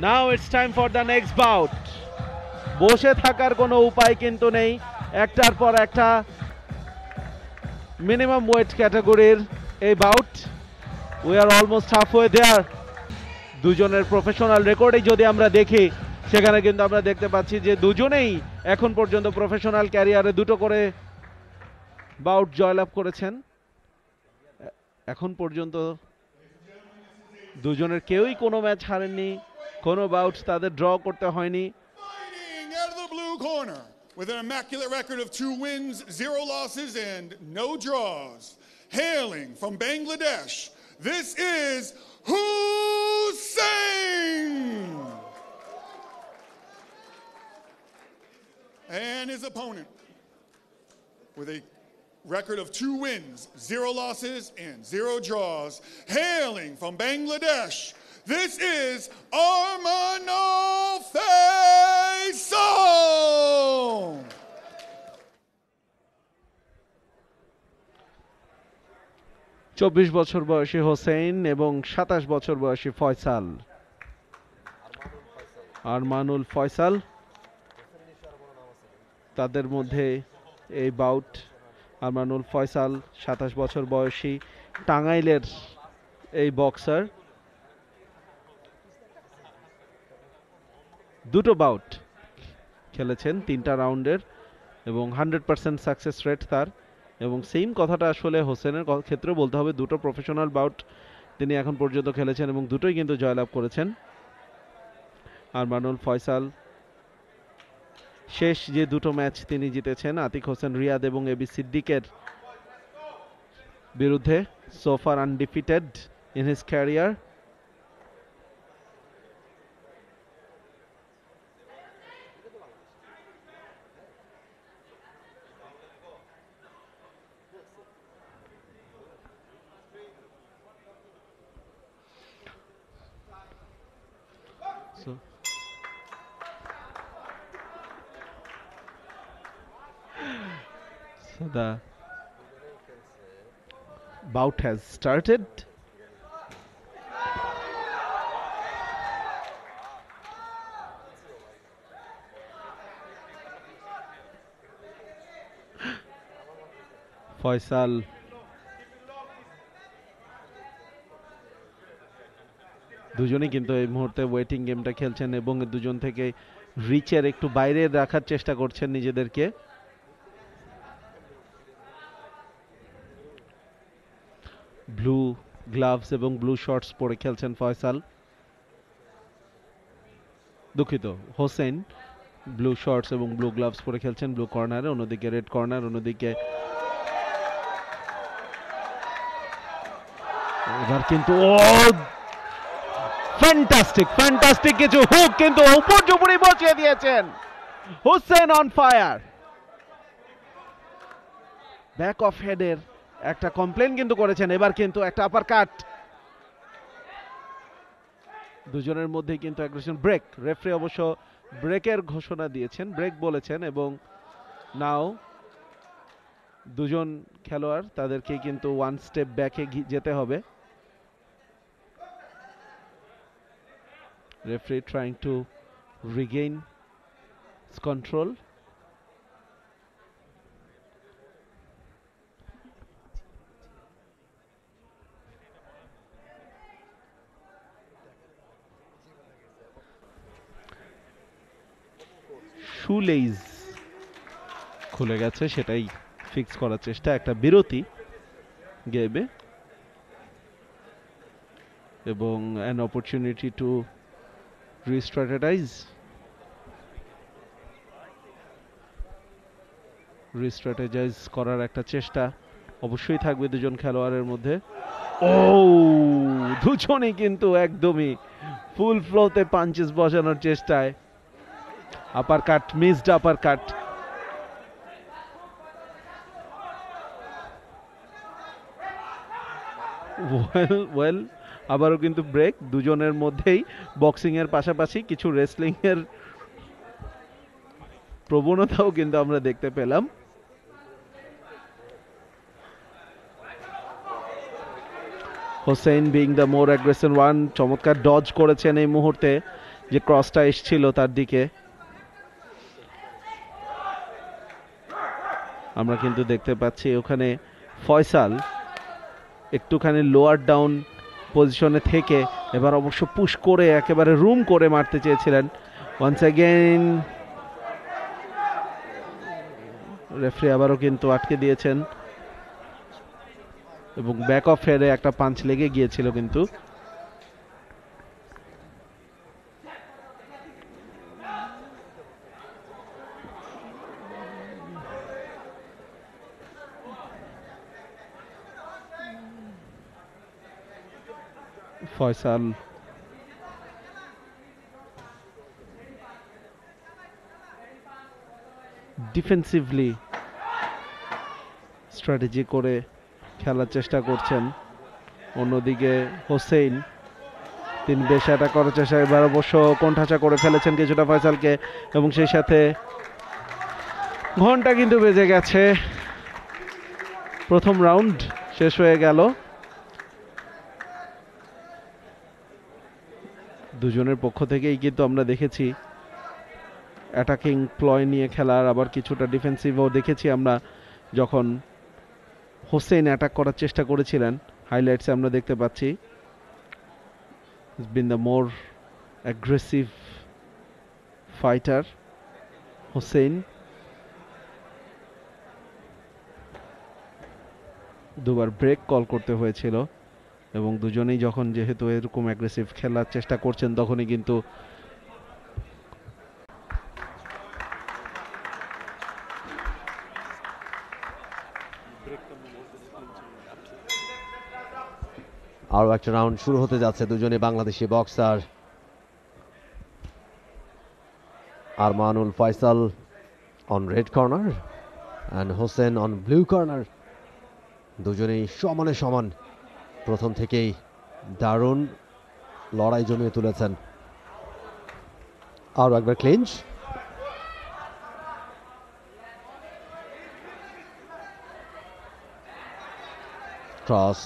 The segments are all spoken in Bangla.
Now it's time for the next bout. বসে থাকার কোনো উপায় কিন্তু নেই, একটার পর একটা মিনিমাম ওয়েট ক্যাটাগরির এই bout. We are almost halfway there. দুজনের প্রফেশনাল রেকর্ডেই যদি আমরা দেখি, সেখানে কিন্তু আমরা দেখতে পাচ্ছি যে দুজনেই এখন পর্যন্ত প্রফেশনাল ক্যারিয়ারে দুটো করে বাউট জয়লাভ করেছেন। এখন পর্যন্ত দুজনের কেউই কোনো ম্যাচ হারেননি, কোনো বাউট তাদের ড্র করতে হয়নি। Out of the blue corner with an immaculate record of 2 wins, 0 losses, and no draws, hailing from Bangladesh, this is Hussein! And his opponent, with a record of 2 wins, 0 losses, and 0 draws, hailing from Bangladesh, this is Armanul Faisal! চব্বিশ বছর বয়সী হোসেন এবং 27 বছর বয়সী ফয়সাল, আরমানুল ফয়সাল, তাদের মধ্যে এই বাউট। আরমানুল ফয়সাল 27 বছর বয়সী টাঙ্গাইলের এই বক্সার, দুটো বাউট খেলেছেন 3টা রাউন্ডের এবং 100% সাকসেস রেট তার। এবং সেম কথাটা আসলে হোসেনের ক্ষেত্রে বলতে হবে, দুটো প্রফেশনাল বাউট তিনি এখন পর্যন্ত খেলেছেন এবং দুটোই কিন্তু জয়লাভ করেছেন। আরমানুল ফয়সাল শেষ যে দুটো ম্যাচ তিনি জিতেছেন আতিক হোসেন রিয়াদ এবং এবি সিদ্দিকের বিরুদ্ধে। So far undefeated in his career. So the bout has started. Faisal দুজনেই কিন্তু এই মুহূর্তে ওয়েটিং গেমটা খেলছেন এবং দুজন থেকে রিচের একটু বাইরে রাখার চেষ্টা করছেন নিজেদেরকে। ব্লু গ্লাভস এবং ব্লু শর্টস পরে খেলছেন ফয়সাল, দুঃখিত হোসেন ব্লু শর্টস এবং ব্লু গ্লাভস পরে খেলছেন ব্লু কর্নারে, অন্যদিকে রেড কর্নার, অন্যদিকে এবার কিন্তু ফ্যান্টাস্টিক ফ্যান্টাস্টিক কিছু হুক কিন্তু উপর জুপুরি বসিয়ে দিয়েছেন Hossain on fire. Back of হেডের একটা কমপ্লেন কিন্তু করেছেন, এবার কিন্তু একটা আপার কাট। দুজনের মধ্যে কিন্তু অ্যাগ্রেশন ব্রেক, রেফারি অবশ্য ব্রেকের ঘোষণা দিয়েছেন, ব্রেক বলেছেন এবং নাও দুজন খেলোয়াড় তাদেরকে কিন্তু ওয়ান স্টেপ ব্যাকে যেতে হবে। Referee trying to regain his control. শুলেইজ খুলে গেছে, সেটাই ফিক্স করার চেষ্টা। একটা বিরতি গেমে এবং an opportunity to রিস্ট্র্যাটেজাইজ করার একটা চেষ্টা অবশ্যই থাকবে দুজন খেলোয়াড়ের মধ্যে। দুজনেই কিন্তু একদমই ফুল ফ্লোতে পাঞ্চেস বসানোর চেষ্টায়। আপার কাট, মিসড আপার কাট। ওয়েল আবারও কিন্তু ব্রেক, দুজনের মধ্যেই বক্সিং এর পাশাপাশি কিছু রেসলিং এর প্রবণতাও কিন্তু আমরা দেখতে পেলাম। Hossain being the more aggressive one, চমৎকার ডজ করেছেন এই মুহূর্তে যে ক্রসটা এসছিল তার দিকে। আমরা কিন্তু দেখতে পাচ্ছি ওখানে ফয়সাল একটুখানি লোয়ার ডাউন পজিশনে থেকে এবার অবশ্য পুশ করে একেবারে রুম করে মারতে চেয়েছিলেন। ওয়ান্স অ্যাগেইন রেফারি আবারও কিন্তু আটকে দিয়েছেন এবং ব্যাক অফ হেডে একটা পাঞ্চ লেগে গিয়েছিল কিন্তু। ফয়সাল ডিফেন্সিভলি স্ট্র্যাটেজি করে খেলার চেষ্টা করছেন। অন্যদিকে হোসেন তিনি বেশ অ্যাটাক করার চেষ্টা, এবার অবশ্য কোণঠাসা করে ফেলেছেন কিছুটা ফয়সালকে এবং সেই সাথে ঘন্টা কিন্তু বেজে গেছে। প্রথম রাউন্ড শেষ হয়ে গেল। দুজনের পক্ষ থেকেই কিন্তু আমরা দেখেছি অ্যাটাকিং প্লয় নিয়ে খেলার, আবার কিছুটা ডিফেন্সিভও দেখেছি আমরা যখন হোসেন অ্যাটাক করার চেষ্টা করেছিলেন। হাইলাইটসে আমরা দেখতে পাচ্ছি been the more aggressive fighter Hossain. দুবার ব্রেক কল করতে হয়েছিল এবং দুজনেই যখন যেহেতু এরকম অ্যাগ্রেসিভ খেলার চেষ্টা করছেন তখনই কিন্তু আরও একটা রাউন্ড শুরু হতে যাচ্ছে। দুজনে Bangladeshi boxer. Armanul Faisal on red corner and Hossain on blue corner. দুজনেই সমানে সমান, প্রথম থেকেই দারুণ লড়াই জমিয়ে তুলেছেন। আরও একবার ক্লিঞ্চ। ক্রস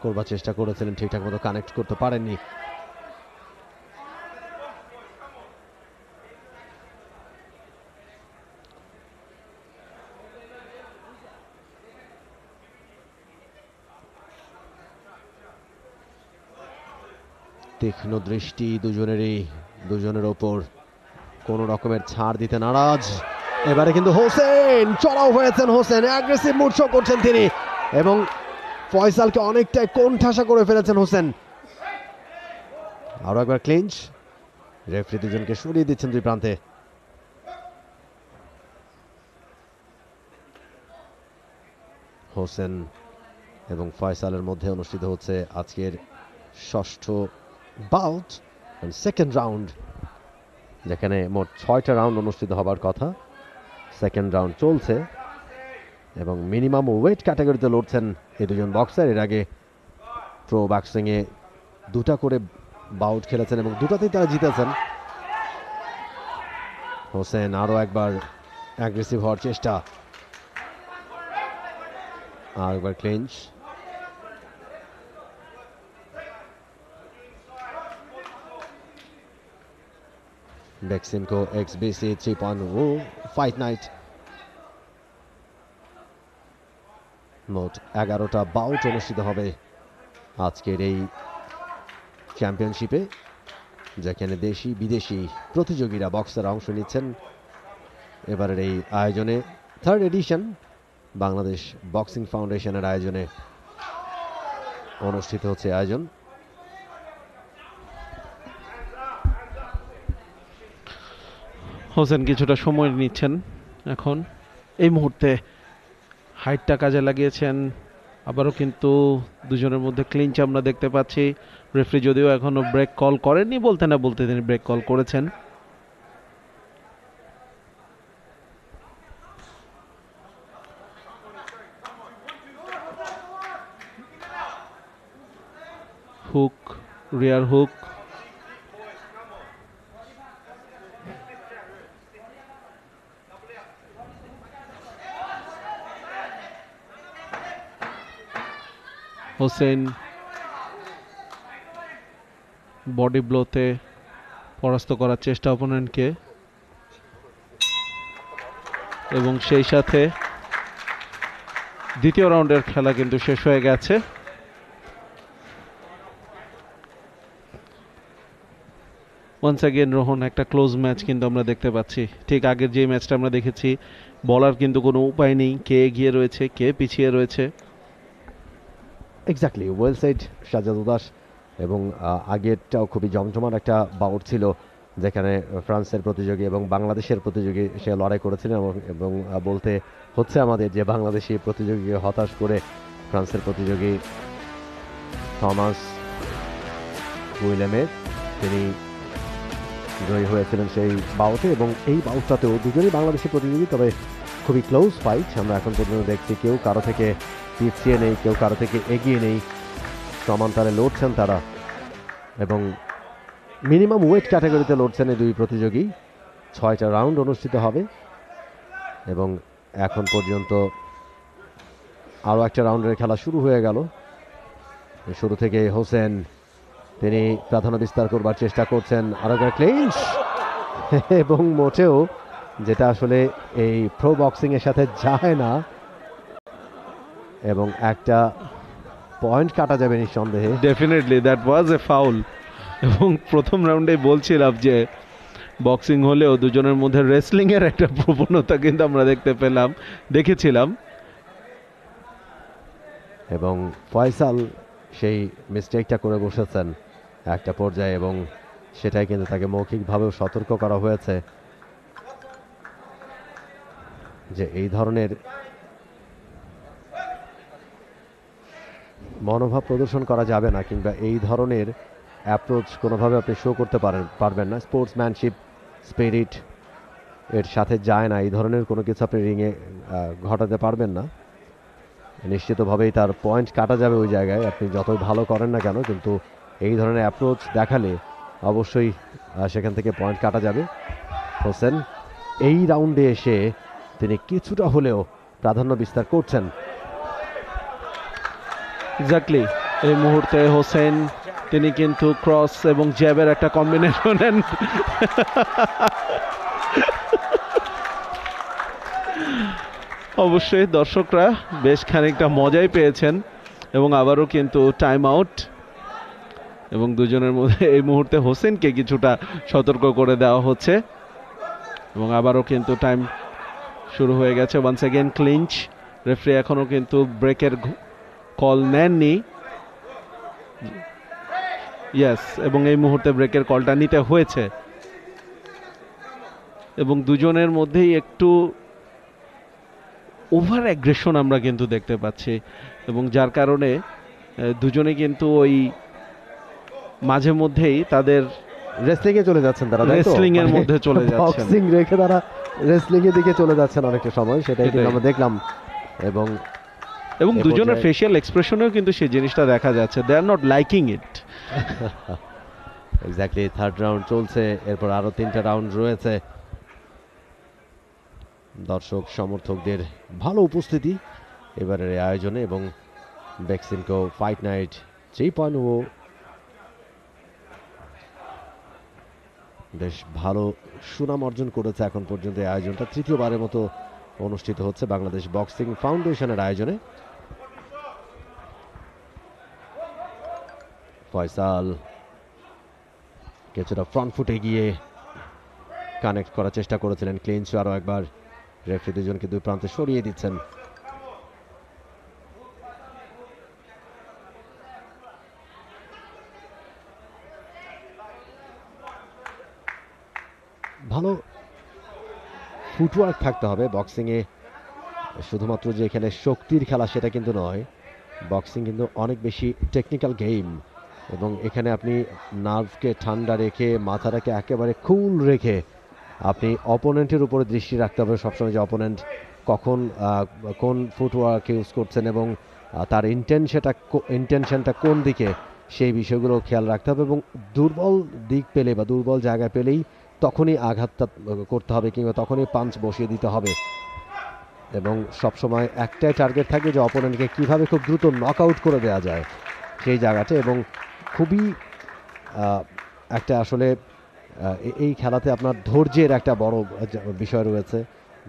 করবার চেষ্টা করেছিলেন, ঠিকঠাক মতো কানেক্ট করতে পারেননি। তীক্ষ্ণ দৃষ্টি দুজনের ওপর, কোন রকমের ছাড় দিতে নারাজ। এবারে কিন্তু হোসেন চড়াও হয়েছেন, হোসেন অ্যাগ্রেসিভ মুড শো করছেন তিনি এবং ফয়সালকে অনেকটাই কোণঠাসা করে ফেলেছেন হোসেন। আরো একবার ক্লিঞ্চ। রেফারি দুজনকে সরিয়ে দিচ্ছেন দুই প্রান্তে। হোসেন এবং ফয়সালের মধ্যে অনুষ্ঠিত হচ্ছে আজকের ষষ্ঠ বাউট সেকেন্ড রাউন্ড, যেখানে মোট 6টা রাউন্ড অনুষ্ঠিত হবার কথা। সেকেন্ড রাউন্ড চলছে এবং মিনিমাম ওয়েট ক্যাটাগরিতে লড়ছেন এই দুজন বক্সার। এর আগে প্রো বক্সিংয়ে 2টা করে বাউট খেলেছেন এবং 2টাতেই তারা জিতেছেন। হোসেন আরও একবার অ্যাগ্রেসিভ হওয়ার চেষ্টা, আর একবার clinch. Beximco XBC 3.0 fight night. মোট 11টা বাউট অনুষ্ঠিত হবে আজকের এই চ্যাম্পিয়নশিপে, যেখানে দেশি বিদেশি প্রতিযোগীরা বক্সার অংশ নিচ্ছেন। এবারের এই আয়োজনে থার্ড এডিশন বাংলাদেশ বক্সিং ফাউন্ডেশনের আয়োজনে অনুষ্ঠিত হচ্ছে আয়োজন। হোসেন কিছুটা সময় নিচ্ছেন এখন এই মুহূর্তে, হাইটটা কাজে লাগিয়েছেন। আবারও কিন্তু দুজনের মধ্যে ক্লিঞ্চ আমরা দেখতে পাচ্ছি। রেফারি যদিও এখনো ব্রেক কল করেননি, বলতে না বলতে তিনি ব্রেক কল করেছেন। হুক, রিয়ার হুক, হোসেন বডি ব্লোতে পরাস্ত করার চেষ্টা অপোনেন্টকে, এবং সেই সাথে দ্বিতীয় রাউন্ডের খেলা কিন্তু শেষ হয়ে গেছে। ওয়ান্স অ্যাগেন রোহন, একটা ক্লোজ ম্যাচ কিন্তু আমরা দেখতে পাচ্ছি। ঠিক আগের যে ম্যাচটা আমরা দেখেছি, বলার কিন্তু কোনো উপায় নেই কে এগিয়ে রয়েছে কে পিছিয়ে রয়েছে। এক্স্যাক্টলি, ওয়েল সেড সাজ্জাদ উদাস। এবং আগেরটাও খুবই জমজমাট একটা বাউট ছিল, যেখানে ফ্রান্সের প্রতিযোগী এবং বাংলাদেশের প্রতিযোগী সে লড়াই করেছিলেন, এবং বলতে হচ্ছে আমাদের যে বাংলাদেশি প্রতিযোগীকে হতাশ করে ফ্রান্সের প্রতিযোগী থমাস উইলেমের তিনি জয়ী হয়েছিলেন সেই বাউটে। এবং এই বাউটটাতেও দুজনই বাংলাদেশি প্রতিযোগী, তবে খুবই ক্লোজ ফাইট। আমরা এখন পর্যন্ত দেখছি কেউ কারো থেকে পিছিয়ে নেই, কেউ কারো থেকে এগিয়ে নেই, সমান্তরে লড়ছেন তারা, এবং মিনিমাম ওয়েট ক্যাটাগরিতে লড়ছেন এই দুই প্রতিযোগী। 6টা রাউন্ড অনুষ্ঠিত হবে, এবং এখন পর্যন্ত আরও একটা রাউন্ডের খেলা শুরু হয়ে গেল। শুরু থেকে হোসেন তিনি প্রাধান্য বিস্তার করবার চেষ্টা করছেন, আরও একটা ক্লিঞ্চ, এবং মোটেও যেটা আসলে এই প্রো বক্সিংয়ের সাথে যায় না, এবং একটা পয়েন্ট কাটা যাবে নিঃসন্দেহে। Definitely that was A foul. এবং প্রথম রাউন্ডে বলছিলাম যে বক্সিং হলেও দুজনের মধ্যে রেসলিং এর একটা প্রবণতা কিন্তু আমরা দেখেছিলাম। এবং ফয়সাল সেই মিস্টেকটা করে বসেছেন একটা পর্যায়ে, এবং সেটাই কিন্তু তাকে মৌখিকভাবেও সতর্ক করা হয়েছে যে এই ধরনের মনোভাব প্রদর্শন করা যাবে না, কিংবা এই ধরনের অ্যাপ্রোচ কোনোভাবে আপনি শো করতে পারবেন না। স্পোর্টসম্যানশিপ স্পিরিট এর সাথে যায় না, এই ধরনের কোনো কিছু আপনি রিংয়ে ঘটাতে পারবেন না। নিশ্চিতভাবেই তার পয়েন্ট কাটা যাবে ওই জায়গায়, আপনি যতই ভালো করেন না কেন, কিন্তু এই ধরনের অ্যাপ্রোচ দেখালে অবশ্যই সেখান থেকে পয়েন্ট কাটা যাবে। হোসেন এই রাউন্ডে এসে তিনি কিছুটা হলেও প্রাধান্য বিস্তার করছেন। এক্স্যাক্টলি, এই মুহূর্তে হোসেন তিনি কিন্তু ক্রস এবং জ্যাবের একটা কম্বিনেশন অবশ্যই দর্শকরা বেশ খানিকটা মজাই পেয়েছেন, এবং আবারও কিন্তু টাইম আউট, এবং দুজনের মধ্যে এই মুহূর্তে হোসেনকে কিছুটা সতর্ক করে দেওয়া হচ্ছে, এবং আবারও কিন্তু টাইম শুরু হয়ে গেছে। ওয়ান্স অ্যাগেন ক্লিঞ্চ, রেফারি এখনো কিন্তু ব্রেকের কল নেননি। ইয়েস, এবং এই মুহূর্তে ব্রেকের কলটা নিতে হয়েছে, এবং দুজনের মধ্যেই একটু ওভার অ্যাগ্রেশন আমরা কিন্তু দেখতে পাচ্ছি, এবং যার কারণে দুজনে কিন্তু ওই মাঝে মধ্যেই তাদের রেসলিং এ চলে যাচ্ছেন, তারা রেসলিং এর মধ্যে চলে যাচ্ছেন, বক্সিং রেখে তারা রেসলিং এর দিকে চলে যাচ্ছেন অনেকটা সময়, সেটাই কিন্তু আমরা দেখলাম। এবং দুজনের ফেশিয়াল এক্সপ্রেশনেও কিন্তু সেই জিনিসটা দেখা যাচ্ছে, they are not liking it. Exactly, third round চলছে, এরপর আরো 3টা রাউন্ড রয়েছে। দর্শক সমর্থকদের ভালো উপস্থিতি এবারের এই আয়োজনে, এবং বেক্সিমকো ফাইট নাইট 3.0 বেশ ভালো সুনাম অর্জন করেছে এখন পর্যন্ত। এই আয়োজনটা তৃতীয়বারের মতো অনুষ্ঠিত হচ্ছে বাংলাদেশ বক্সিং ফাউন্ডেশনের আয়োজনে। ফয়সাল কিছুটা ফ্রন্ট ফুটে গিয়ে কানেক্ট করার চেষ্টা করেছিলেন, ক্লিঞ্চ আরও একবার, রেফারি দুজনকে দুই প্রান্তে সরিয়ে দিচ্ছেন। ভালো ফুটওয়ার্ক থাকতে হবে বক্সিংয়ে, শুধুমাত্র যে এখানে শক্তির খেলা সেটা কিন্তু নয়, বক্সিং কিন্তু অনেক বেশি টেকনিক্যাল গেম, এবং এখানে আপনি নার্ভকে ঠান্ডা রেখে, মাথাটাকে একেবারে কুল রেখে আপনি অপোনেন্টের উপরে দৃষ্টি রাখতে হবে সবসময়, যে অপোনেন্ট কখন কোন ফুটওয়ার্ক ইউজ করছেন, এবং তার ইন্টেনশনটা কোন দিকে, সেই বিষয়গুলো খেয়াল রাখতে হবে, এবং দুর্বল দিক পেলে বা দুর্বল জায়গা পেলেই তখনই আঘাতটা করতে হবে, কিংবা তখনই পাঞ্চ বসিয়ে দিতে হবে। এবং সবসময় একটাই টার্গেট থাকে যে অপোনেন্টকে কীভাবে খুব দ্রুত নক আউট করে দেওয়া যায় সেই জায়গাটা, এবং খুবই একটা আসলে এই খেলাতে আপনার ধৈর্যের একটা বড় বিষয় রয়েছে।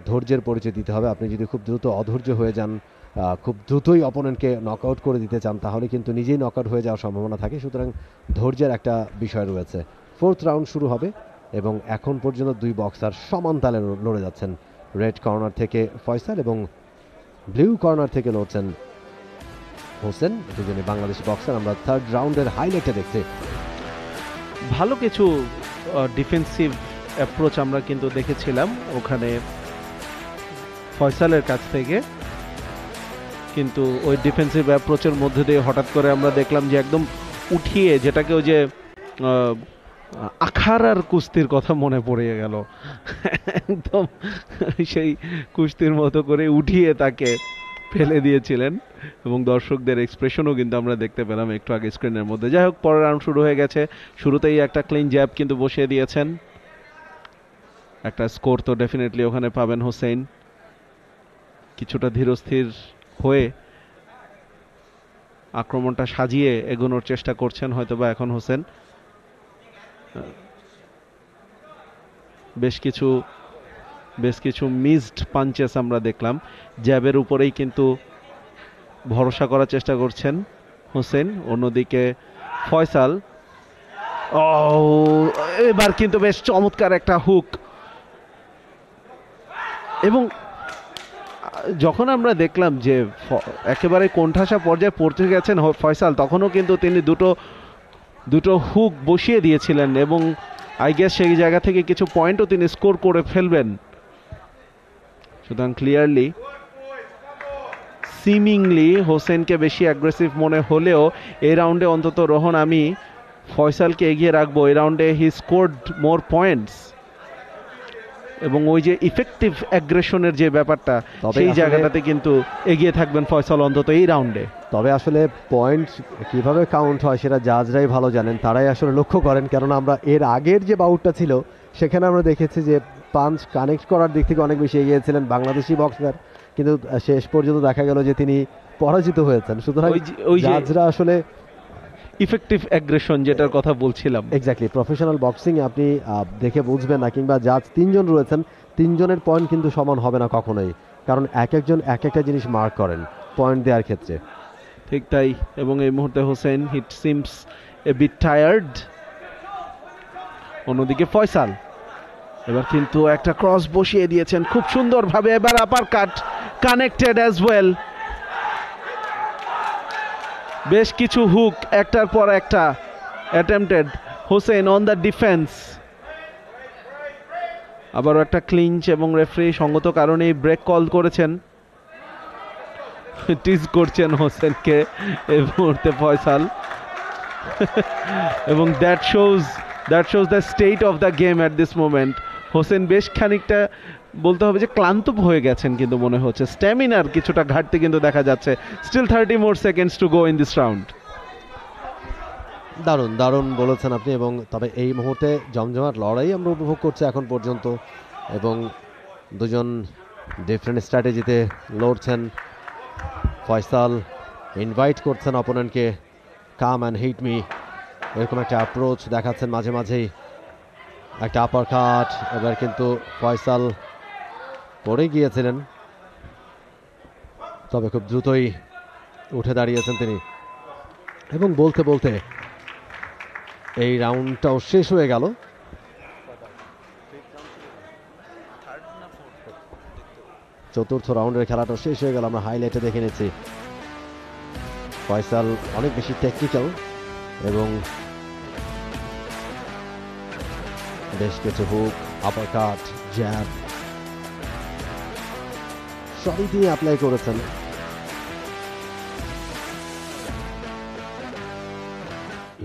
ধৈর্যের পরিচয় দিতে হবে। আপনি যদি খুব দ্রুত অধৈর্য হয়ে যান, খুব দ্রুতই অপোনেন্টকে নকআউট করে দিতে চান, তাহলে কিন্তু নিজেই নকআউট হয়ে যাওয়ার সম্ভাবনা থাকে। সুতরাং ধৈর্যের একটা বিষয় রয়েছে। 4th রাউন্ড শুরু হবে এবং এখন পর্যন্ত দুই বক্সার সমান তালে লড়ে যাচ্ছেন। রেড কর্নার থেকে ফয়সাল এবং ব্লু কর্নার থেকে লড়ছেন হোসেন, দুজনে বাংলাদেশি বক্সার। আমরা 3rd রাউন্ডের হাইলাইটে দেখছি ভালো কিছু ডিফেন্সিভ অ্যাপ্রোচ আমরা কিন্তু দেখেছিলাম ওখানে ফয়সালের কাছ থেকে, কিন্তু ওই ডিফেন্সিভ অ্যাপ্রোচের মধ্যে দিয়ে হঠাৎ করে আমরা দেখলাম যে একদম উঠিয়ে, যেটাকে ওই যে আখাড়ার কুস্তির কথা মনে পড়ে গেল, একদম সেই কুস্তির মতো করে উঠিয়ে তাকে ফেলে দিয়েছিলেন এবং দর্শকদের এক্সপ্রেশনও কিন্তু আমরা দেখতে পেলাম একটু আগে স্ক্রিনের মধ্যে। যাই হোক, পরের রাউন্ড শুরু হয়ে গেছে। শুরুতেই একটা ক্লিন জ্যাব কিন্তু বসিয়ে দিয়েছেন। একটা স্কোর তো ডেফিনেটলি ওখানে পাবেন হোসেন। কিছুটা ধীরস্থির হয়ে আক্রমণটা সাজিয়ে এগোনোর চেষ্টা করছেন হয়তোবা এখন হোসেন। বেশ কিছু মিসড পাঞ্চেস আমরা দেখলাম। জ্যাবের উপরেই কিন্তু ভরসা করার চেষ্টা করছেন হোসেন। অন্যদিকে ফয়সাল, এবার কিন্তু বেশ চমৎকার একটা হুক। এবং যখন আমরা দেখলাম যে একেবারে কোণঠাসা পর্যায়ে পড়তে গেছেন ফয়সাল, তখনও কিন্তু তিনি দুটো হুক বসিয়ে দিয়েছিলেন এবং আই গেস সেই জায়গা থেকে কিছু পয়েন্টও তিনি স্কোর করে ফেলবেন। সুতরাং ক্লিয়ারলি সিমিংলি হোসেনকে বেশি অ্যাগ্রেসিভ মনে হলেও এই রাউন্ডে অন্তত রোহন আমি ফয়সালকে এগিয়ে রাখবো। এই রাউন্ডে হি স্কোরড মোর পয়েন্টস এবং ওই যে ইফেক্টিভ অ্যাগ্রেশনের যে ব্যাপারটা, সেই জায়গাটাতে কিন্তু এগিয়ে থাকবেন ফয়সাল অন্তত এই রাউন্ডে। তবে আসলে পয়েন্ট কিভাবে কাউন্ট হয় সেটা জাজরাই ভালো জানেন, তারাই আসলে লক্ষ্য করেন। কারণ আমরা এর আগের যে বাউটটা ছিল সেখানে আমরা দেখেছি যে পাঞ্চ কানেক্ট করার দিক থেকে অনেক বেশি এগিয়ে ছিলেন বাংলাদেশি বক্সার, কিন্তু শেষ পর্যন্ত দেখা গেল যে তিনি পরাজিত হয়েছেন। সুতরাং জাজরা আসলে ইফেক্টিভ অ্যাগ্রেশন যেটার কথা বলছিলাম, এক্স্যাক্টলি প্রফেশনাল বক্সিং আপনি দেখে বুঝবেন না, কিংবা জাজ 3 জন রয়েছেন, 3 জনের পয়েন্ট কিন্তু সমান হবে না কখনোই, কারণ এক একজন এক একটা জিনিস মার্ক করেন পয়েন্ট দেওয়ার ক্ষেত্রে। ঠিক তাই। এবং এই মুহূর্তে Hossain he seems a bit tired. অন্যদিকে ফয়সাল এবার কিন্তু একটা ক্রস বসিয়ে দিয়েছেন খুব সুন্দরভাবে। এবার আপার কাট কানেক্টেড অ্যাজ ওয়েল। বেশ কিছু হুক একটার পর একটা attempted. Hossain on the defence. আবারও একটা ক্লিঞ্চ এবং রেফারি সঙ্গত কারণেই ব্রেক কল করেছেন। টিজ করছেন হোসেনকে এই মুহূর্তে ফয়সাল। এবং that shows the state of the game at this moment. Hossain বেশ খানিকটা বলতে হবে যে ক্লান্ত হয়ে গেছেন কিন্তু মনে হচ্ছে, স্ট্যামিনার কিছুটা ঘাটতি কিন্তু দেখা যাচ্ছে। Still 30 more seconds to go in this round. দারুণ দারুণ বলেছেন আপনি। এবং তবে এই মুহূর্তে জমজমাট লড়াই আমরা উপভোগ করছি এখন পর্যন্ত, এবং দুজন ডিফারেন্ট স্ট্র্যাটেজিতে লড়ছেন। ফয়সাল ইনভাইট করছেন অপোনেন্টকে, কাম অ্যান্ড হিট মি, এরকম একটা অ্যাপ্রোচ দেখাচ্ছেন মাঝে মাঝেই। একটা আপার কাট, এবার কিন্তু ফয়সাল পড়ে গিয়েছিলেন, তবে খুব দ্রুতই উঠে দাঁড়িয়েছেন তিনি। এবং বলতে বলতে এই রাউন্ডটাও শেষ হয়ে গেল। চতুর্থ রাউন্ডের খেলাটা শেষ হয়ে গেল, আমরা হাইলাইটে দেখে নিচ্ছি। ফয়সাল অনেক বেশি টেকনিক্যাল এবং বেশ কিছু হুক, আপার কাট, জ্যাব সবই তিনি অ্যাপ্লাই করেছেন।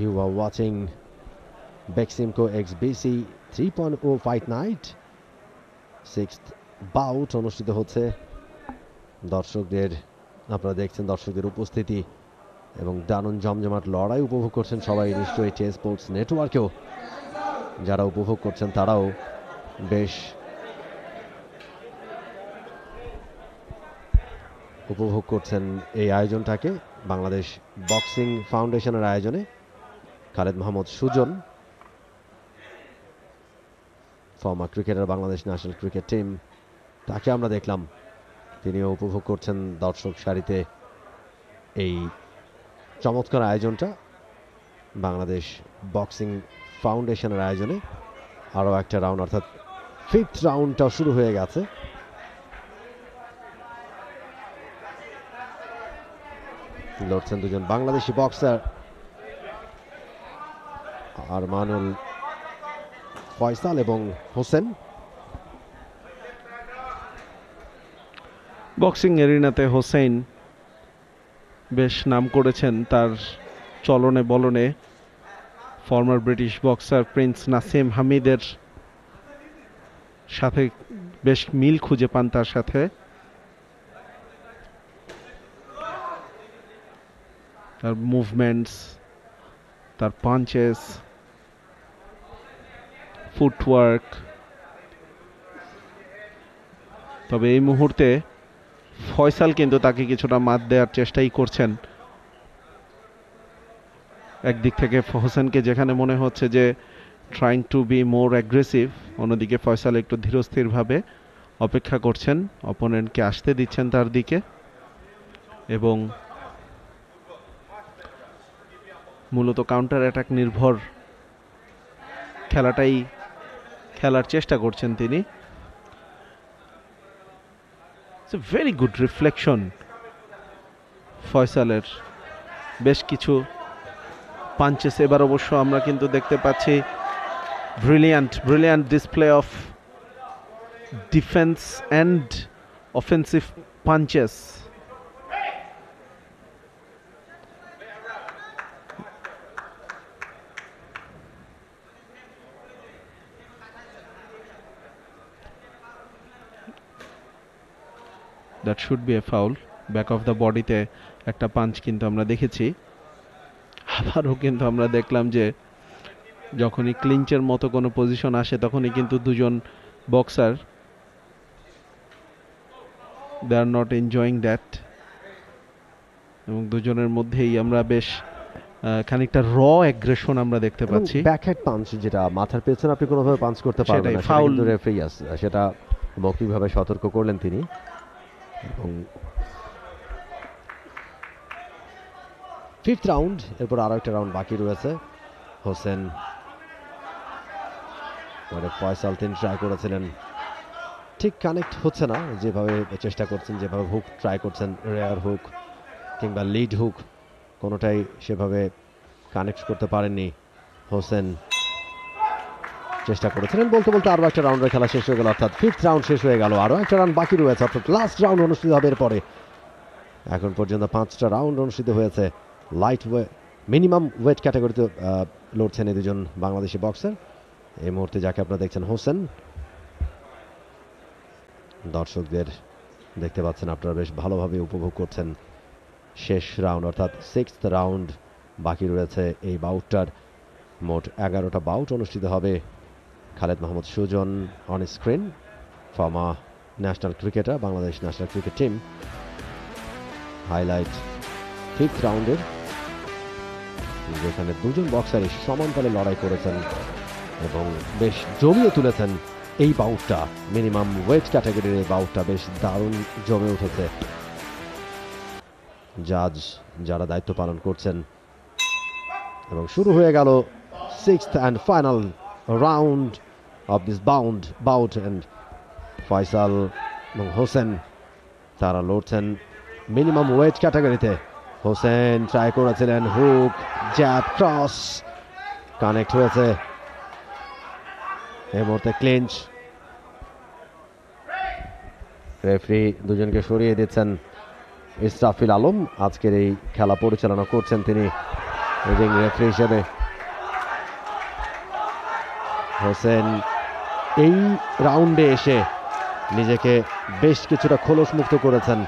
You are watching Beximco XBC 3.0 Fight Night 6th bout অনুষ্ঠিত হচ্ছে। দর্শকদের আপনারা দেখছেন, দর্শকদের উপস্থিতি এবং দারুণ জমজমাট লড়াই উপভোগ করছেন সবাই নিশ্চয়ই। টেস স্পোর্টস নেটওয়ার্কেও যারা উপভোগ করছেন তারাও বেশ উপভোগ করছেন এই আয়োজনটাকে। বাংলাদেশ বক্সিং ফাউন্ডেশনের আয়োজনে Khaled Mahmud Sujon former cricketer Bangladesh national cricket team, তাকে আমরা দেখলাম তিনিও উপভোগ করছেন দর্শক সারিতে এই চমৎকার আয়োজনটা। বাংলাদেশ বক্সিং ফাউন্ডেশনের আয়োজনে আরও একটা রাউন্ড অর্থাৎ 5th রাউন্ডটা শুরু হয়ে গেছে। লড়ছেন দুজন বাংলাদেশি বক্সার, আরমানুল ফয়সাল এবং হোসেন। বক্সিং এরিনাতে হোসেন বেশ নাম করেছেন তার চলনে বলনে। Former British boxer prince Naseem হামিদের সাথে বেশ মিল খুঁজে পান তার সাথে। তার মুভমেন্টস, তার পাঞ্চেস, ফুটওয়ার্ক। তবে এই মুহূর্তে ফয়সাল কিন্তু তাকে কিছুটা মাত দেওয়ার চেষ্টাই করছেন। একদিক থেকে হোসেনকে যেখানে মনে হচ্ছে যে trying to be more aggressive, অন্যদিকে ফয়সাল একটু ধীরস্থিরভাবে অপেক্ষা করছেন, অপোনেন্টকে আসতে দিচ্ছেন তার দিকে এবং মূলত কাউন্টার অ্যাটাক নির্ভর খেলাটাই খেলার চেষ্টা করছেন তিনি। ভেরি গুড রিফ্লেকশন ফয়সালের, বেশ কিছু পাঞ্চেস। এবার অবশ্য আমরা কিন্তু দেখতে পাচ্ছি brilliant display of defence and offensive punches. That should B A foul. Back of the বডিতে একটা পাঞ্চ কিন্তু আমরা দেখেছি। আবারও কিন্তু আমরা দেখলাম যে যখনই ক্লিঞ্চের মতো কোনো পজিশন আসে তখনই কিন্তু দুজন boxer they are not enjoying that, এবং দুজনের মধ্যেই আমরা বেশ খানিকটা র অ্যাগ্রেশন আমরা দেখতে পাচ্ছি। ব্যাকহ্যান্ড পাঞ্চ, যেটা মাথার পেছনে আপনি কোনোভাবে পাঞ্চ করতে পারবেন না, ফাউল। কিন্তু রেফারি সেটা মৌখিকভাবে সতর্ক করলেন তিনি। এবং 5th রাউন্ড, এরপর আরো একটা রাউন্ড বাকি রয়েছে। হোসেন ফয়সাল তিনি ট্রাই করেছিলেন, ঠিক কানেক্ট হচ্ছে না, যেভাবে চেষ্টা করছেন, যেভাবে হুক ট্রাই করছেন, রেয়ার হুক কিংবা লিড হুক, কোনোটাই সেভাবে কানেক্ট করতে পারেননি। হোসেন চেষ্টা করেছিলেন, বলতে বলতে আরো একটা রাউন্ডের খেলা শেষ হয়ে গেল, অর্থাৎ 5th রাউন্ড শেষ হয়ে গেল। আরো একটা রাউন্ড বাকি রয়েছে, অর্থাৎ লাস্ট রাউন্ড অনুষ্ঠিত হবে এরপরে। এখন পর্যন্ত 5টা রাউন্ড অনুষ্ঠিত হয়েছে। লাইট মিনিমাম ওয়েট ক্যাটাগরিতে লড়ছেন এই দুজন বাংলাদেশি বক্সার। এই মুহূর্তে যাকে আপনারা দেখছেন হোসেন, দর্শকদের দেখতে পাচ্ছেন আপনারা বেশ ভালোভাবে উপভোগ করছেন শেষ রাউন্ড, অর্থাৎ 6th রাউন্ড বাকি রয়েছে এই বাউটটার। মোট 11টা বাউট অনুষ্ঠিত হবে। Khaled Mahmud Sujon on screen, former national cricketer, Bangladesh national cricket team. Highlight 5th রাউন্ডের, যেখানে দুজন বক্সারই সমানতালে লড়াই করেছেন এবং বেশ জমিয়ে তুলেছেন এই বাউটটা। মিনিমাম ওয়েট ক্যাটাগরির এই বাউটটা বেশ দারুণ জমে উঠেছে। জাজ যারা দায়িত্ব পালন করছেন, এবং শুরু হয়ে গেল 6th and final round of this bout and Faisal এবং হোসেন তারা লড়ছেন মিনিমাম ওয়েট ক্যাটাগরিতে। হোসেন ট্রাই করেছিলেন হুক, জ্যাব, ক্রস, কানেক্ট হয়েছে। এই মুহূর্তে ক্লিঞ্চ, রেফারি দুজনকে সরিয়ে দিচ্ছেন। ইসরাফিল আলম আজকের এই খেলা পরিচালনা করছেন, তিনি রিং রেফারি হিসেবে। হোসেন এই রাউন্ডে এসে নিজেকে বেশ কিছুটা খোলস মুক্ত করেছেন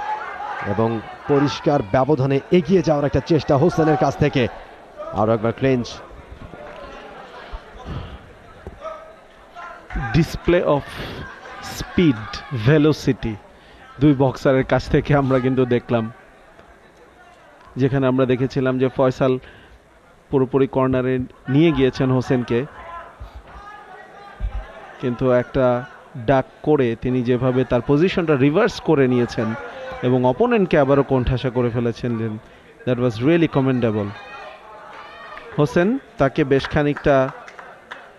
এবং পরিষ্কার ব্যবধানে এগিয়ে যাওয়ার একটা চেষ্টা হোসেনের কাছ থেকে। আরো একবার clinch, display of speed, velocity দুই বক্সারের কাছ থেকে আমরা কিন্তু দেখলাম, যেখানে আমরা দেখেছিলাম যে ফয়সাল পুরোপুরি কর্নারে নিয়ে গিয়েছেন হোসেনকে, কিন্তু একটা ডাক করে তিনি যেভাবে তার পজিশনটা রিভার্স করে নিয়েছেন এবং অপোনেন্টকে আবারও কোণঠাসা করে ফেলেছেন, that was really commendable. Hossain তাকে বেশ খানিকটা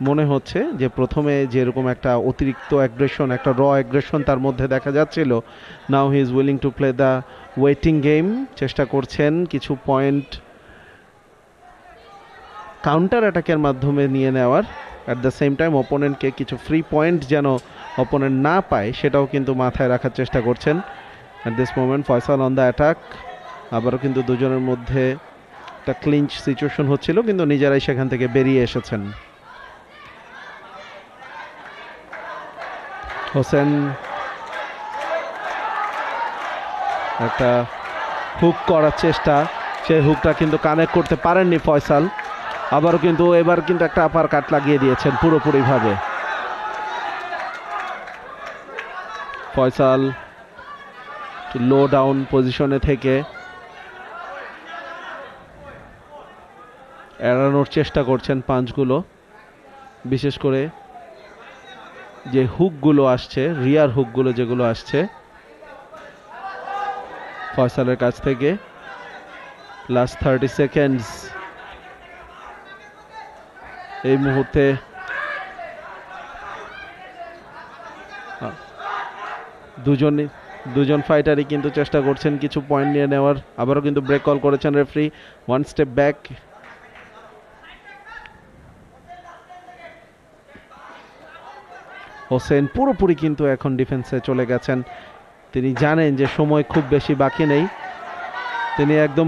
মনে হচ্ছে যে প্রথমে যেরকম একটা অতিরিক্ত অ্যাগ্রেশন, একটা র অ্যাগ্রেশন তার মধ্যে দেখা যাচ্ছিল, now he is willing to play the waiting game, চেষ্টা করছেন কিছু পয়েন্ট কাউন্টার অ্যাটাকের মাধ্যমে নিয়ে নেওয়ার, অ্যাট দ্য সেম টাইম অপোনেন্টকে কিছু ফ্রি পয়েন্ট যেন অপোনেন্ট না পায় সেটাও কিন্তু মাথায় রাখার চেষ্টা করছেন। At this moment Faisal on the attack, আবারও কিন্তু দুজনের মধ্যে একটা ক্লিঞ্চ সিচুয়েশন হচ্ছিল কিন্তু নিজেরাই সেখান থেকে বেরিয়ে এসেছেন। হোসেন একটা হুক করার চেষ্টা, সেই হুকটা কিন্তু কানেক্ট করতে পারেননি ফয়সাল, আবারও কিন্তু এবার কিন্তু একটা আপার কাট লাগিয়ে দিয়েছেন পুরোপুরিভাবে। ফয়সাল লো ডাউন পজিশনে থেকে এড়ানোর চেষ্টা করছেন পাঞ্চগুলো, বিশেষ করে যে হুকগুলো আসছে, রিয়ার হুকগুলো যেগুলো আসছে ফয়সালের কাছ থেকে। লাস্ট 30 সেকেন্ডস এই মুহূর্তে দুজন ফাইটারই কিন্তু চেষ্টা করছেন কিছু পয়েন্ট নিয়ে নেওয়ার। আবারও কিন্তু ব্রেক কল করেছেন referee, one step back. Hossain পুরোপুরি কিন্তু এখন ডিফেন্সে চলে গেছেন, তিনি জানেন যে সময় খুব বেশি বাকি নেই, তিনি একদম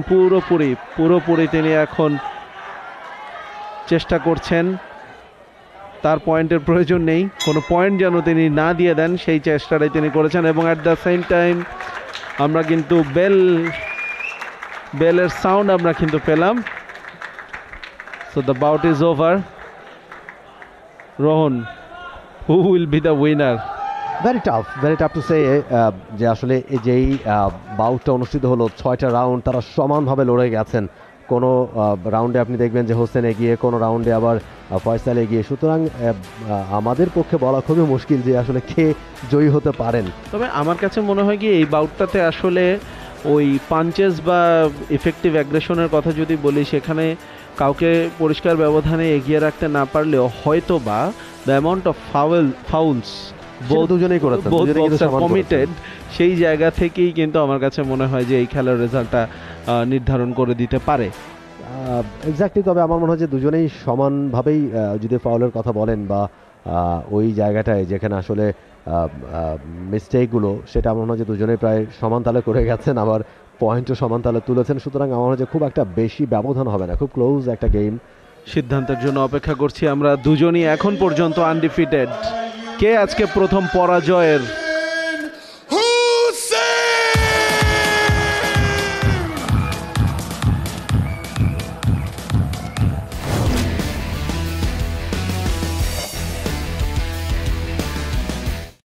পুরোপুরি তিনি এখন চেষ্টা করছেন, তার পয়েন্টের প্রয়োজন নেই, কোনো পয়েন্ট যেন তিনি না দিয়ে দেন সেই চেষ্টাটাই তিনি করেছেন। এবং অ্যাট দ্য সেম টাইম আমরা কিন্তু বেলের সাউন্ড আমরা কিন্তু পেলাম। So the bout is over. Rohan, who will be the winner? Very tough to say, যে আসলে যেই বাউটটা অনুষ্ঠিত হলো 6টা রাউন্ড তারা সমানভাবে লড়ে গেছেন। কোনো রাউন্ডে আপনি দেখবেন যে হোসেন এগিয়ে, কোনো রাউন্ডে আবার ফয়সাল এগিয়ে, সুতরাং আমাদের পক্ষে বলা খুবই মুশকিল যে আসলে কে জয়ী হতে পারেন। তবে আমার কাছে মনে হয় কি এই বাউটটাতে আসলে ওই পাঞ্চেস বা ইফেক্টিভ অ্যাগ্রেশনের কথা যদি বলি, সেখানে কাউকে পরিষ্কার ব্যবধানে এগিয়ে রাখতে না পারলেও হয়তো বা দ্য অ্যামাউন্ট অফ ফাউলস দুজনেই করেছেন, কমিটেড, সেই জায়গা থেকেই কিন্তু আমার কাছে মনে হয় যে এই খেলার রেজাল্টটা নির্ধারণ করে দিতে পারে। এক্স্যাক্টলি, তবে আমার মনে হয় যে দুজনেই সমানভাবেই যদি ফাউলের কথা বলেন বা ওই জায়গাটায় যেখানে আসলে মিস্টেকগুলো, সেটা আমার মনে হয় যে দুজনেই প্রায় সমান তালে করে গেছেন, আবার পয়েন্টও সমান তালে তুলেছেন, সুতরাং আমার মনে হয় যে খুব একটা বেশি ব্যবধান হবে না, খুব ক্লোজ একটা গেম। সিদ্ধান্তের জন্য অপেক্ষা করছি আমরা, দুজনই এখন পর্যন্ত আনডিফিটেড। কে আজকে প্রথম পরাজয়ের